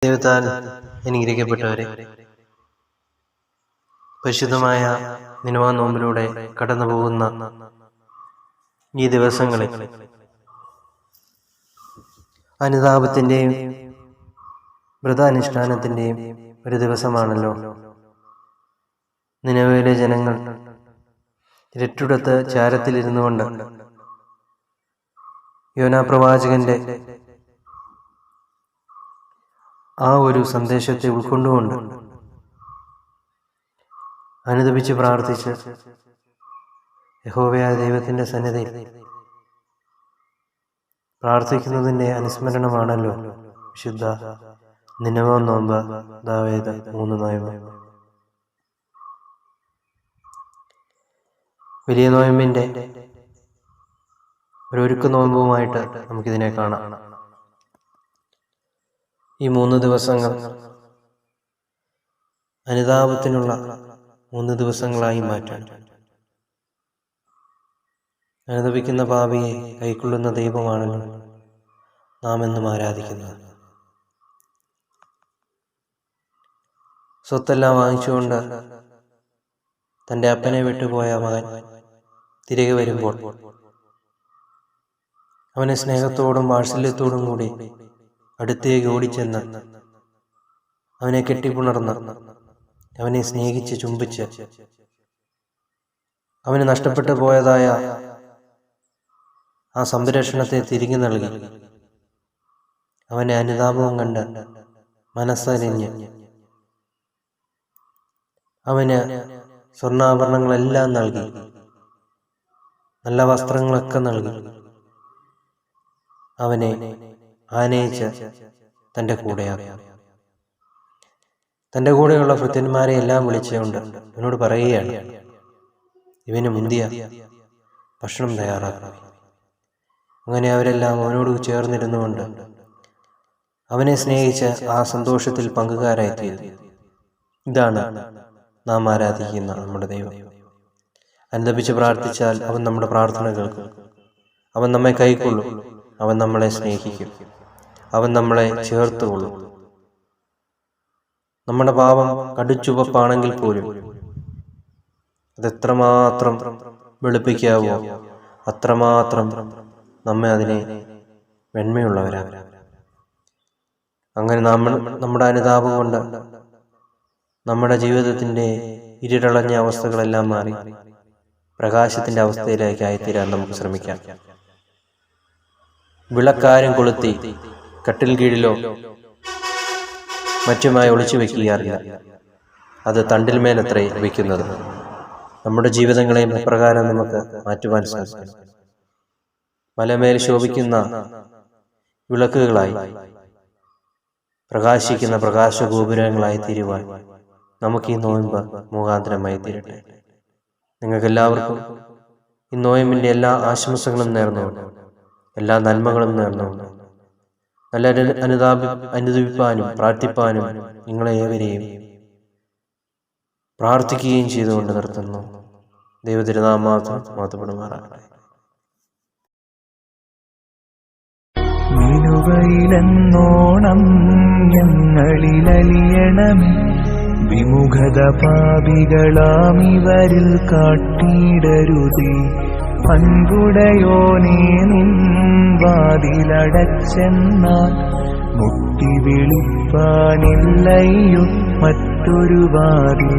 ദൈവത്താൽ അനുഗ്രഹിക്കപ്പെട്ടവരെ, പരിശുദ്ധമായ നിനവാ നോമ്പിലൂടെ കടന്നു പോകുന്ന ഈ ദിവസങ്ങളിൽ അനുതാപത്തിൻ്റെയും വ്രതാനുഷ്ഠാനത്തിൻ്റെയും ഒരു ദിവസമാണല്ലോ. നിനവയിലെ ജനങ്ങൾ രട്ടുടത്ത് ചാരത്തിലിരുന്നു കൊണ്ട് യോനാ പ്രവാചകന്റെ ആ ഒരു സന്ദേശത്തെ ഉൾക്കൊണ്ടുകൊണ്ട് അനുദപിച്ച് പ്രാർത്ഥിച്ച് യഹോവയായ ദൈവത്തിൻ്റെ സന്നിധിയിൽ പ്രാർത്ഥിക്കുന്നതിൻ്റെ അനുസ്മരണമാണല്ലോ വിശുദ്ധ നിനവ നോമ്പ്, ദാവീദ് 3 നോയമ്പ്. വലിയ നോയമ്പിൻ്റെ ഒരുക്ക നോമ്പുമായിട്ട് നമുക്കിതിനെ കാണാം. ഈ 3 ദിവസങ്ങൾ അനുതാപത്തിനുള്ള 3 ദിവസങ്ങളായി മാറ്റാൻ, അനുദപിക്കുന്ന പാപിയെ കൈക്കൊള്ളുന്ന ദൈവമാണല്ലോ നാം എന്നും ആരാധിക്കുന്നത്. സ്വത്തെല്ലാം വാങ്ങിച്ചുകൊണ്ട് തൻ്റെ അപ്പനെ വിട്ടുപോയ മകൻ തിരികെ വരുമ്പോൾ അവനെ സ്നേഹത്തോടും വാത്സല്യത്തോടും കൂടി അടുത്തേക്ക് ഓടിച്ചെന്ന് അവനെ കെട്ടിപ്പുണർന്ന് അവനെ സ്നേഹിച്ച് ചുംബിച്ച് അവന് നഷ്ടപ്പെട്ടു പോയതായ ആ സംരക്ഷണത്തെ തിരികെ നൽകി അവനെ അനുതാപവും കണ്ട് മനസ്സറിഞ്ഞ് അവന് സ്വർണ്ണാഭരണങ്ങളെല്ലാം നൽകി, നല്ല വസ്ത്രങ്ങളൊക്കെ നൽകി അവനെ ആനയിച്ച് തൻ്റെ കൂടെയാകും. തൻ്റെ കൂടെയുള്ള ഭൃത്യന്മാരെ എല്ലാം വിളിച്ചുകൊണ്ട് അവനോട് പറയുകയാണ്, ഇവന് മുന്തിയ ഭക്ഷണം തയ്യാറാക്കണം. അങ്ങനെ അവരെല്ലാം അവനോട് ചേർന്നിരുന്നുകൊണ്ട് അവനെ സ്നേഹിച്ച് ആ സന്തോഷത്തിൽ പങ്കുകാരായിത്തീരും. ഇതാണ് നാം ആരാധിക്കുന്ന നമ്മുടെ ദൈവം. അനുദപിച്ച് പ്രാർത്ഥിച്ചാൽ അവൻ നമ്മുടെ പ്രാർത്ഥന കേൾക്കും, അവൻ നമ്മെ കൈക്കൊള്ളും, അവൻ നമ്മളെ സ്നേഹിക്കും, അവൻ നമ്മളെ ചേർത്തുകൊള്ളും. നമ്മുടെ പാപം കടുച്ചുവപ്പാണെങ്കിൽ പോലും അതെത്രമാത്രം വെളുപ്പിക്കാവോ അത്രമാത്രം നമ്മെ അതിനെ വെണ്മയുള്ളവരാണ്. അങ്ങനെ നമ്മുടെ അനുതാപം കൊണ്ട് നമ്മുടെ ജീവിതത്തിൻ്റെ ഇരുളഞ്ഞ അവസ്ഥകളെല്ലാം മാറി പ്രകാശത്തിൻ്റെ അവസ്ഥയിലേക്ക് ആയിത്തീരാൻ നമുക്ക് ശ്രമിക്കാം. വിളക്കാരും കൊളുത്തി കട്ടിൽ കീഴിലോ മറ്റുമായി ഒളിച്ചു വെക്കാറില്ല, അത് തണ്ടിൽമേലത്രേ വയ്ക്കുന്നത്. നമ്മുടെ ജീവിതങ്ങളെയും അപ്രകാരം നമുക്ക് മാറ്റുവാൻ സാധിക്കും. മലമേൽ ശോഭിക്കുന്ന വിളക്കുകളായി പ്രകാശിക്കുന്ന പ്രകാശഗോപുരങ്ങളായി തീരുവാൻ നമുക്ക് ഈ നോയമ്പ് മുഖാന്തരമായി തീരട്ടെ. നിങ്ങൾക്കെല്ലാവർക്കും ഈ നോയമ്പിൻ്റെ എല്ലാ ആശംസകളും നേർന്നുകൊണ്ട്, എല്ലാ നന്മകളും നേർന്നുകൊണ്ട്, നല്ല അനുദപിപ്പാനും പ്രാർത്ഥിപ്പാനും നിങ്ങളെ ഏവരെയും പ്രാർത്ഥിക്കുകയും ചെയ്തുകൊണ്ട് നിർത്തുന്നു. ദൈവതിരുനാമം മഹത്വപ്പെടുമാറാകട്ടെ. നിനുവയിലെന്നോണം ഞങ്ങളിലലിയണമേ, വിമുഖത പാപികളാമിവരിൽ കാട്ടിയിടരുതേ. അൻപുടയോനേ, നിൻ വാതിലടച്ചെന്നാൽ മുട്ടി വിളിപ്പാനില്ലയോ മറ്റൊരു വാതിൽ.